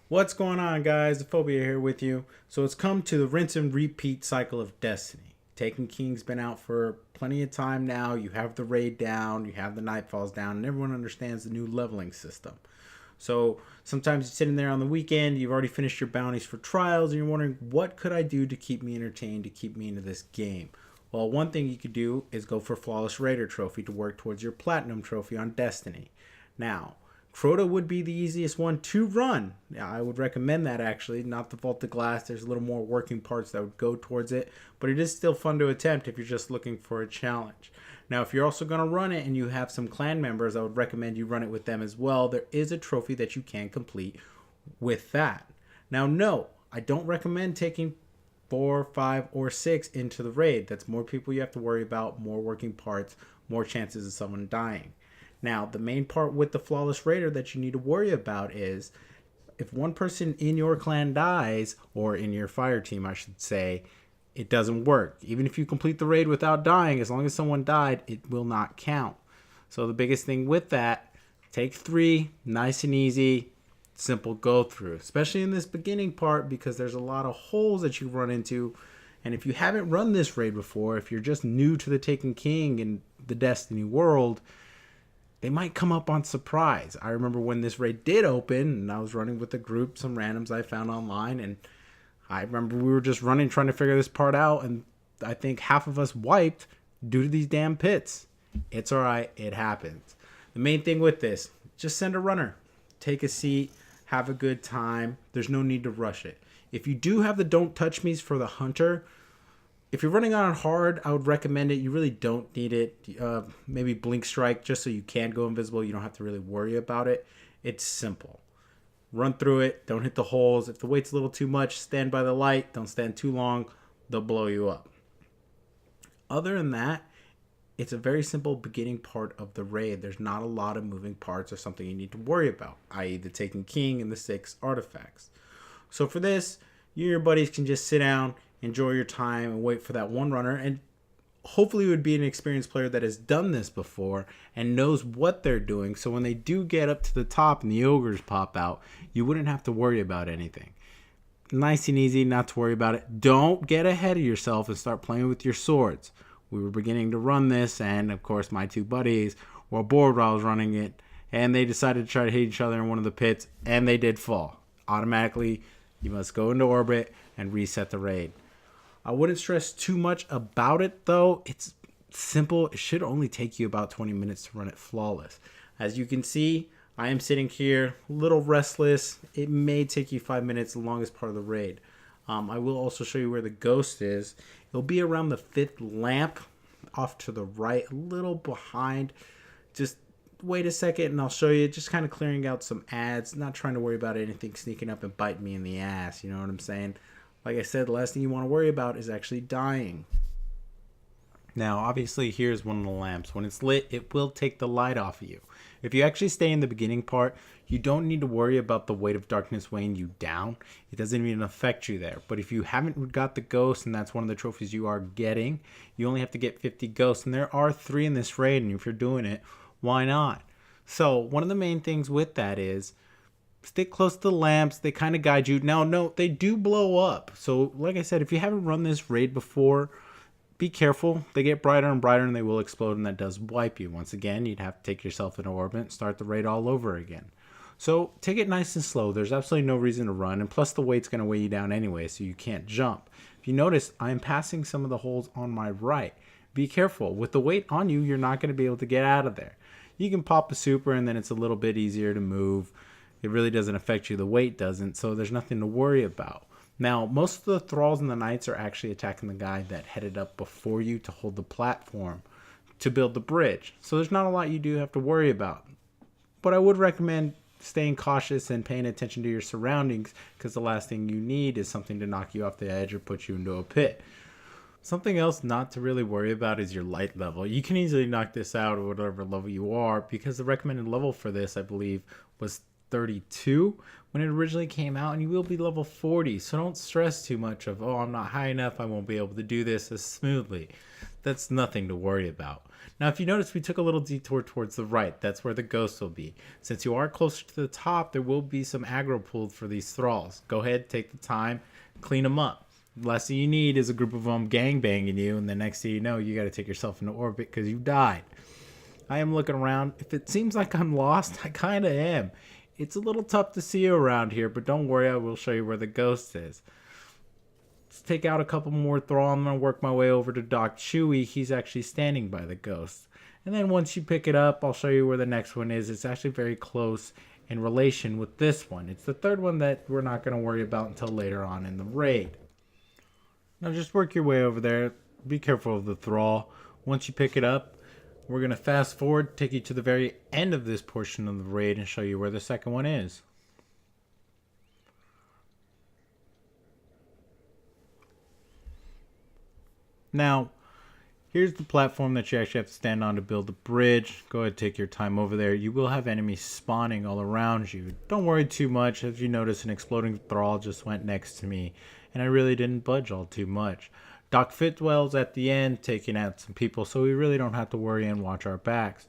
What's going on, guys? The Phobia here with you. So it's come to the rinse and repeat cycle of Destiny. Taken King's been out for plenty of time now. You have the raid down, you have the nightfalls down, and everyone understands the new leveling system. So sometimes you're sitting there on the weekend, you've already finished your bounties for trials, and you're wondering, what could I do to keep me entertained, to keep me into this game? Well, one thing you could do is go for Flawless Raider Trophy to work towards your Platinum Trophy on Destiny. Now, Crota would be the easiest one to run. Yeah, I would recommend that actually, not the Vault of Glass. There's a little more working parts that would go towards it, but it is still fun to attempt if you're just looking for a challenge. Now, if you're also going to run it and you have some clan members, I would recommend you run it with them as well. There is a trophy that you can complete with that. Now, no, I don't recommend taking 4, 5, or 6 into the raid. That's more people you have to worry about, more working parts, more chances of someone dying. Now, the main part with the Flawless Raider that you need to worry about is if one person in your clan dies, or in your fire team, I should say, it doesn't work. Even if you complete the raid without dying, as long as someone died, it will not count. So the biggest thing with that, take 3, nice and easy, simple go through, especially in this beginning part because there's a lot of holes that you run into. And if you haven't run this raid before, if you're just new to the Taken King and the Destiny world, they might come up on surprise. I remember when this raid did open and I was running with a group, some randoms I found online, and I remember we were just running trying to figure this part out, and I think half of us wiped due to these damn pits. It's alright, it happens. The main thing with this, just send a runner. Take a seat, have a good time. There's no need to rush it. If you do have the don't touch me's for the hunter, if you're running on hard, I would recommend it. You really don't need it. Maybe blink strike just so you can go invisible. You don't have to really worry about it. It's simple. Run through it. Don't hit the holes. If the weight's a little too much, stand by the light. Don't stand too long. They'll blow you up. Other than that, it's a very simple beginning part of the raid. There's not a lot of moving parts or something you need to worry about, i.e. the Taken King and the 6 artifacts. So for this, you and your buddies can just sit down, enjoy your time, and wait for that one runner. And hopefully it would be an experienced player that has done this before and knows what they're doing. So when they do get up to the top and the ogres pop out, you wouldn't have to worry about anything. Nice and easy, not to worry about it. Don't get ahead of yourself and start playing with your swords. We were beginning to run this, and of course my 2 buddies were bored while I was running it, and they decided to try to hit each other in one of the pits, and they did fall. Automatically, you must go into orbit and reset the raid. I wouldn't stress too much about it, though. It's simple. It should only take you about 20 minutes to run it flawless. As you can see, I am sitting here, a little restless. It may take you 5 minutes, the longest part of the raid. I will also show you where the ghost is. It'll be around the 5th lamp, off to the right, a little behind. Just wait a second and I'll show you. Just kind of clearing out some ads, not trying to worry about anything sneaking up and biting me in the ass, you know what I'm saying? Like I said, the last thing you want to worry about is actually dying. Now, obviously, here's one of the lamps. When it's lit, it will take the light off of you. If you actually stay in the beginning part, you don't need to worry about the weight of darkness weighing you down. It doesn't even affect you there. But if you haven't got the ghost, and that's one of the trophies you are getting, you only have to get 50 ghosts. And there are 3 in this raid, and if you're doing it, why not? So, one of the main things with that is, stick close to the lamps. They kind of guide you. Now, no, they do blow up. So, like I said, if you haven't run this raid before, be careful. They get brighter and brighter and they will explode, and that does wipe you. Once again, you'd have to take yourself into orbit and start the raid all over again. So take it nice and slow. There's absolutely no reason to run, and plus the weight's going to weigh you down anyway, so you can't jump. If you notice, I'm passing some of the holes on my right. Be careful. With the weight on you, you're not going to be able to get out of there. You can pop a super and then it's a little bit easier to move. It really doesn't affect you. The weight doesn't, so there's nothing to worry about. Now, most of the thralls and the knights are actually attacking the guy that headed up before you to hold the platform to build the bridge. So there's not a lot you do have to worry about. But I would recommend staying cautious and paying attention to your surroundings, because the last thing you need is something to knock you off the edge or put you into a pit. Something else not to really worry about is your light level. You can easily knock this out at whatever level you are, because the recommended level for this, I believe, was 32 when it originally came out, and you will be level 40. So don't stress too much of, oh, I'm not high enough, I won't be able to do this as smoothly. that's nothing to worry about. Now, if you notice, we took a little detour towards the right. That's where the ghosts will be. Since you are closer to the top, there will be some aggro pulled for these thralls. Go ahead, take the time, clean them up. The last thing you need is a group of them gangbanging you, and the next thing you know, you got to take yourself into orbit because you died. I am looking around. If it seems like I'm lost, I kind of am. It's a little tough to see around here, but don't worry, I will show you where the ghost is. Let's take out a couple more thrall. I'm going to work my way over to Doc Chewy. He's actually standing by the ghost. And then once you pick it up, I'll show you where the next one is. It's actually very close in relation with this one. It's the third one that we're not going to worry about until later on in the raid. Now just work your way over there. Be careful of the thrall. Once you pick it up, we're going to fast forward, take you to the very end of this portion of the raid and show you where the second one is. Now, here's the platform that you actually have to stand on to build the bridge. Go ahead, take your time over there. You will have enemies spawning all around you. Don't worry too much. As you notice, an exploding thrall just went next to me, and I really didn't budge all too much. Doc Fitwell's at the end taking out some people, so we really don't have to worry and watch our backs.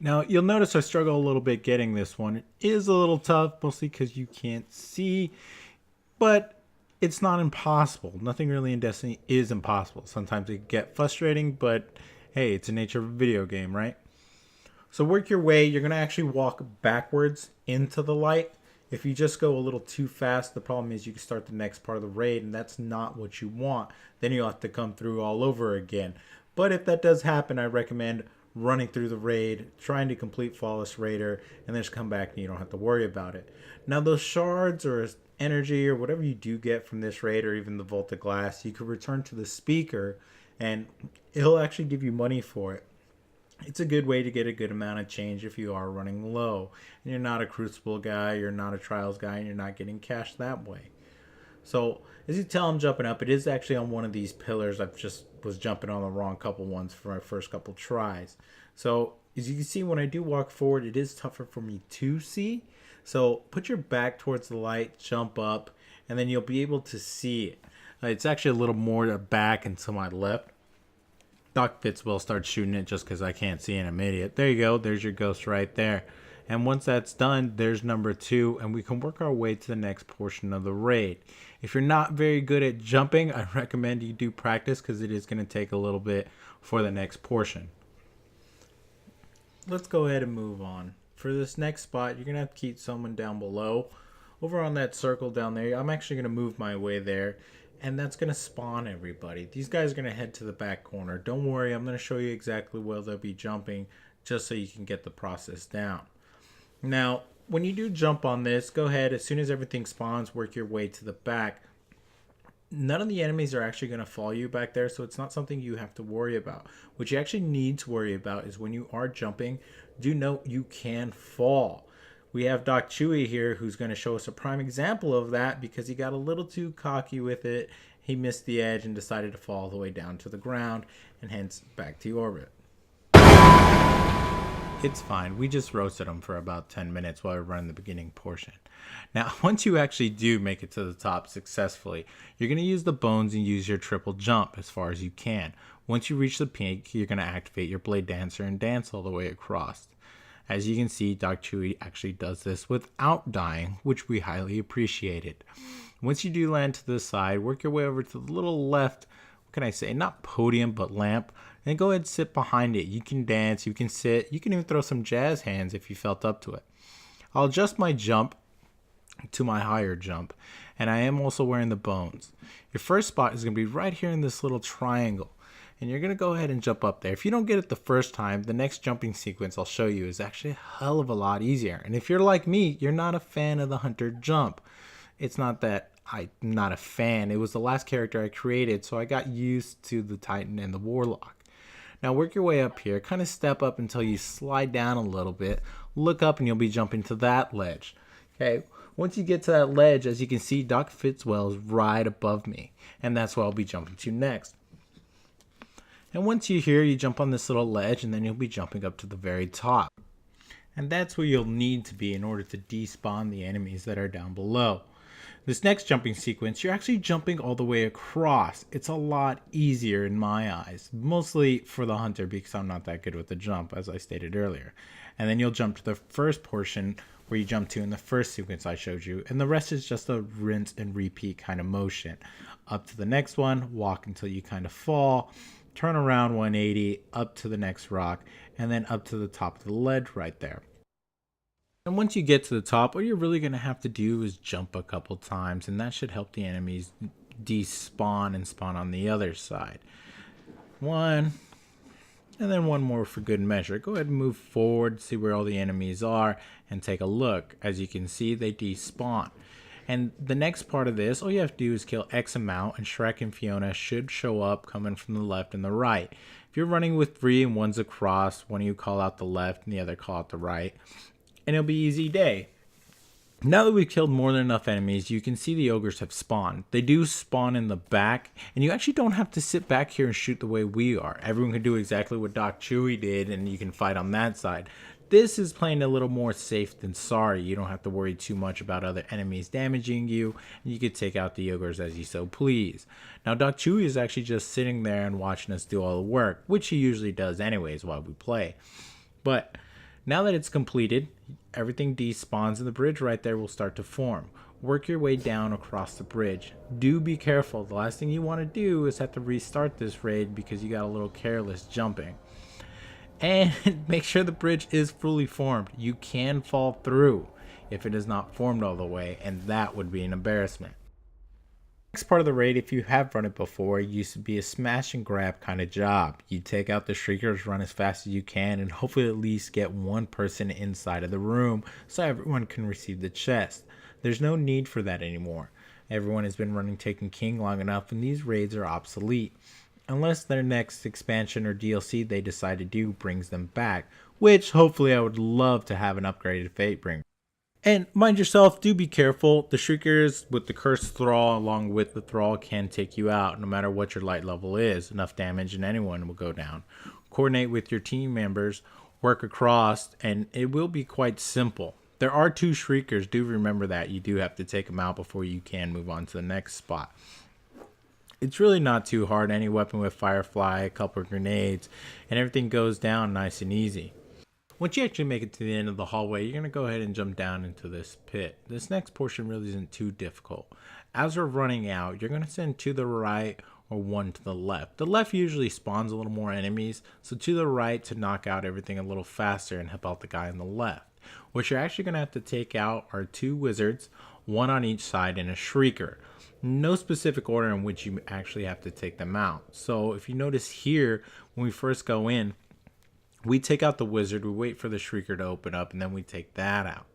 Now, you'll notice I struggle a little bit getting this one. It is a little tough, mostly because you can't see, but it's not impossible. Nothing really in Destiny is impossible. Sometimes it can get frustrating, but hey, it's the nature of a video game, right? So work your way. You're going to actually walk backwards into the light. If you just go a little too fast, the problem is you can start the next part of the raid, and that's not what you want. Then you'll have to come through all over again. But if that does happen, I recommend running through the raid, trying to complete Flawless Raider, and then just come back and you don't have to worry about it. Now, those shards or energy or whatever you do get from this raid, or even the Vault of Glass, you could return to the speaker, and it'll actually give you money for it. It's a good way to get a good amount of change if you are running low and you're not a Crucible guy, you're not a Trials guy, and you're not getting cash that way. So as you tell, I'm jumping up. It is actually on one of these pillars. I just was jumping on the wrong couple ones for my first couple tries. So as you can see, when I do walk forward, it is tougher for me to see. So put your back towards the light, jump up, and then you'll be able to see it. It's actually a little more back and to my left. Doc Fitz will start shooting it just because I can't see and I'm an idiot. There you go. There's your ghost right there. And once that's done, there's number 2, and we can work our way to the next portion of the raid. If you're not very good at jumping, I recommend you do practice because it is going to take a little bit for the next portion. Let's go ahead and move on. For this next spot, you're going to have to keep someone down below. Over on that circle down there, I'm actually going to move my way there. And that's going to spawn everybody. These guys are going to head to the back corner. Don't worry, I'm going to show you exactly where they'll be jumping just so you can get the process down. Now, when you do jump on this, go ahead. As soon as everything spawns, work your way to the back. None of the enemies are actually going to follow you back there, so it's not something you have to worry about. What you actually need to worry about is when you are jumping, do note you can fall. We have Doc Chewy here who's going to show us a prime example of that because he got a little too cocky with it. He missed the edge and decided to fall all the way down to the ground and hence back to orbit. It's fine. We just roasted him for about 10 minutes while we were running the beginning portion. Now, once you actually do make it to the top successfully, you're going to use the bones and use your triple jump as far as you can. Once you reach the peak, you're going to activate your Blade Dancer and dance all the way across. As you can see, Doc Chewy actually does this without dying, which we highly appreciated. Once you do land to the side, work your way over to the little left, what can I say, not podium, but lamp, and go ahead and sit behind it. You can dance, you can sit, you can even throw some jazz hands if you felt up to it. I'll adjust my jump to my higher jump, and I am also wearing the bones. Your first spot is going to be right here in this little triangle. And you're going to go ahead and jump up there. If you don't get it the first time, the next jumping sequence I'll show you is actually a hell of a lot easier. And if you're like me, you're not a fan of the Hunter jump. It's not that I'm not a fan. It was the last character I created, so I got used to the Titan and the Warlock. Now work your way up here. Kind of step up until you slide down a little bit. Look up and you'll be jumping to that ledge. Okay. Once you get to that ledge, as you can see, Doc Fitzwell is right above me. And that's where I'll be jumping to next. And once you're here, you jump on this little ledge, and then you'll be jumping up to the very top. And that's where you'll need to be in order to despawn the enemies that are down below. This next jumping sequence, you're actually jumping all the way across. It's a lot easier in my eyes, mostly for the hunter because I'm not that good with the jump, as I stated earlier. And then you'll jump to the first portion where you jump to in the first sequence I showed you, and the rest is just a rinse and repeat kind of motion. Up to the next one, walk until you kind of fall, turn around 180, up to the next rock, and then up to the top of the ledge right there. And once you get to the top, all you're really going to have to do is jump a couple times, and that should help the enemies despawn and spawn on the other side. One, and then one more for good measure. Go ahead and move forward, see where all the enemies are, and take a look. As you can see, they despawn. And the next part of this, all you have to do is kill X amount, and Shrek and Fiona should show up coming from the left and the right. If you're running with 3 and one's across, one of you call out the left and the other call out the right, and it'll be easy day. Now that we've killed more than enough enemies, you can see the ogres have spawned. They do spawn in the back, and you actually don't have to sit back here and shoot the way we are. Everyone can do exactly what Doc Chewy did, and you can fight on that side. This is playing a little more safe than sorry. You don't have to worry too much about other enemies damaging you, and you can take out the ogres as you so please. Now Doc Chewy is actually just sitting there and watching us do all the work, which he usually does anyways while we play. But now that it's completed, everything despawns and the bridge right there will start to form. Work your way down across the bridge. Do be careful. The last thing you want to do is have to restart this raid because you got a little careless jumping. And make sure the bridge is fully formed. You can fall through if it is not formed all the way, and that would be an embarrassment. Next part of the raid, if you have run it before, used to be a smash and grab kind of job. You take out the shriekers, run as fast as you can, and hopefully at least get one person inside of the room so everyone can receive the chest. There's no need for that anymore. Everyone has been running Taken King long enough, and these raids are obsolete. Unless their next expansion or DLC they decide to do brings them back, which hopefully I would love to have an upgraded Fatebringer. And mind yourself, do be careful. The Shriekers with the Cursed Thrall along with the Thrall can take you out no matter what your light level is. Enough damage and anyone will go down. Coordinate with your team members, work across, and it will be quite simple. There are 2 Shriekers, do remember that. You do have to take them out before you can move on to the next spot. It's really not too hard. Any weapon with Firefly, a couple of grenades, and everything goes down nice and easy. Once you actually make it to the end of the hallway, you're going to go ahead and jump down into this pit. This next portion really isn't too difficult. As we're running out, you're going to send to the right or one to the left. The left usually spawns a little more enemies, so to the right to knock out everything a little faster and help out the guy on the left. What you're actually going to have to take out are 2 wizards, one on each side, and a shrieker. No specific order in which you actually have to take them out. So if you notice here, when we first go in, we take out the wizard, we wait for the shrieker to open up, and then we take that out.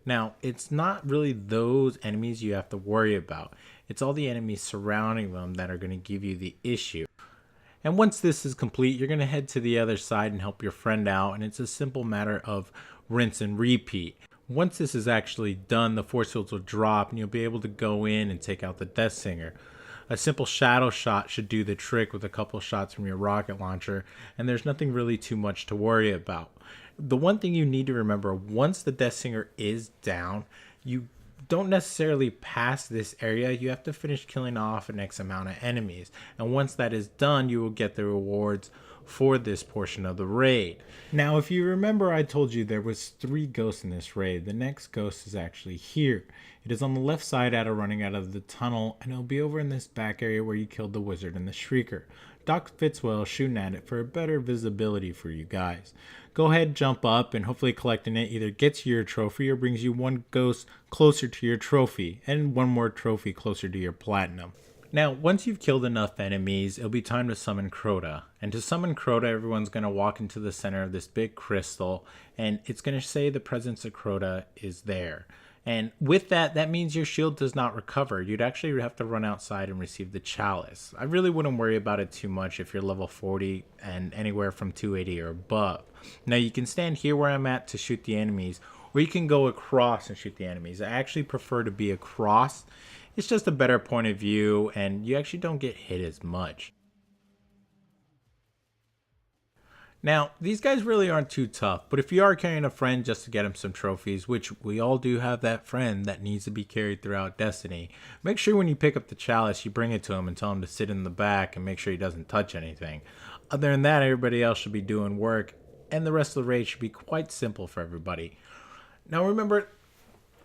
Now, it's not really those enemies you have to worry about. It's all the enemies surrounding them that are going to give you the issue. And once this is complete, you're going to head to the other side and help your friend out, and it's a simple matter of rinse and repeat. Once this is actually done, the force fields will drop and you'll be able to go in and take out the Death Singer. A simple shadow shot should do the trick with a couple shots from your rocket launcher, and there's nothing really too much to worry about. The one thing you need to remember, once the Death Singer is down, you don't necessarily pass this area. You have to finish killing off an X amount of enemies, and once that is done, you will get the rewards for this portion of the raid. Now, if you remember, I told you there was 3 ghosts in this raid. The next ghost is actually here. It is on the left side running out of the tunnel, and it'll be over in this back area where you killed the wizard and the shrieker. Doc Fitzwell is shooting at it for a better visibility for you guys. Go ahead, jump up, and hopefully collecting it either gets you your trophy or brings you 1 ghost closer to your trophy, and 1 more trophy closer to your platinum. Now, once you've killed enough enemies, it'll be time to summon Crota. And to summon Crota, everyone's going to walk into the center of this big crystal, and it's going to say the presence of Crota is there. And with that, that means your shield does not recover. You'd actually have to run outside and receive the chalice. I really wouldn't worry about it too much if you're level 40 and anywhere from 280 or above. Now, you can stand here where I'm at to shoot the enemies, or you can go across and shoot the enemies. I actually prefer to be across. It's just a better point of view, and you actually don't get hit as much. Now, these guys really aren't too tough, but if you are carrying a friend just to get him some trophies, which we all do have that friend that needs to be carried throughout Destiny, make sure when you pick up the chalice, you bring it to him and tell him to sit in the back and make sure he doesn't touch anything. Other than that, everybody else should be doing work, and the rest of the raid should be quite simple for everybody. Now remember,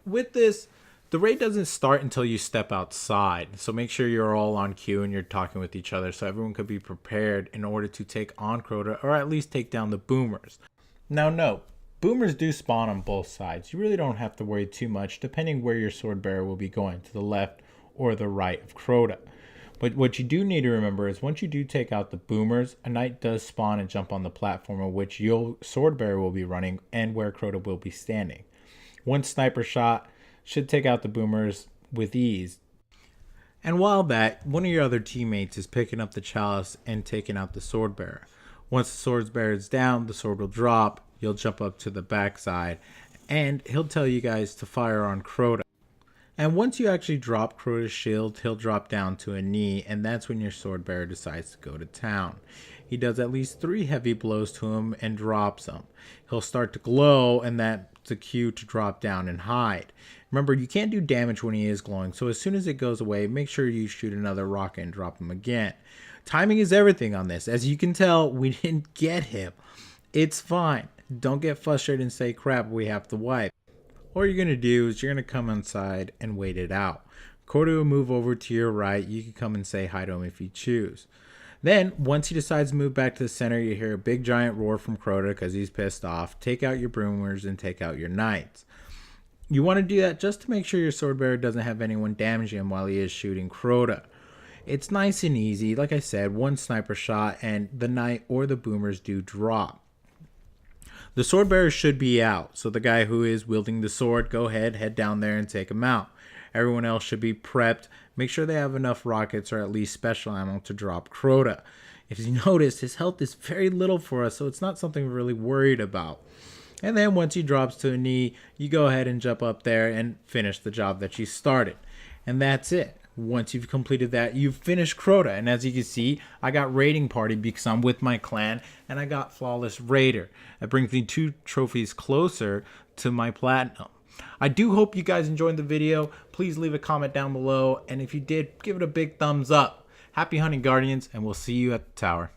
with this, the raid doesn't start until you step outside, so make sure you're all on cue and you're talking with each other so everyone could be prepared in order to take on Crota, or at least take down the boomers. Now note, boomers do spawn on both sides. You really don't have to worry too much depending where your sword bearer will be going, to the left or the right of Crota. But what you do need to remember is once you do take out the boomers, a knight does spawn and jump on the platform on which your sword bearer will be running and where Crota will be standing. One sniper shot should take out the boomers with ease. And while that, one of your other teammates is picking up the chalice and taking out the sword bearer. Once the sword bearer is down, the sword will drop, you'll jump up to the backside, and he'll tell you guys to fire on Crota. And once you actually drop Crota's shield, he'll drop down to a knee, and that's when your sword bearer decides to go to town. He does at least 3 heavy blows to him and drops him. He'll start to glow, and that's a cue to drop down and hide. Remember, you can't do damage when he is glowing, so as soon as it goes away, make sure you shoot another rocket and drop him again. Timing is everything on this. As you can tell, we didn't get him. It's fine. Don't get frustrated and say, crap, we have to wipe. All you're going to do is you're going to come inside and wait it out. Crota will move over to your right. You can come and say hi to him if you choose. Then, once he decides to move back to the center, you hear a big giant roar from Crota because he's pissed off. Take out your boomers and take out your knights. You want to do that just to make sure your sword bearer doesn't have anyone damaging him while he is shooting Crota. It's nice and easy. Like I said, one sniper shot and the knight or the boomers do drop. The sword bearer should be out, so the guy who is wielding the sword, go ahead, head down there and take him out. Everyone else should be prepped. Make sure they have enough rockets or at least special ammo to drop Crota. If you notice, his health is very little for us, so it's not something we're really worried about. And then once he drops to a knee, you go ahead and jump up there and finish the job that you started. And that's it. Once you've completed that, you've finished Crota. And as you can see, I got Raiding Party because I'm with my clan, and I got Flawless Raider. That brings me 2 trophies closer to my platinum. I do hope you guys enjoyed the video. Please leave a comment down below, and if you did, give it a big thumbs up. Happy hunting, Guardians, and we'll see you at the tower.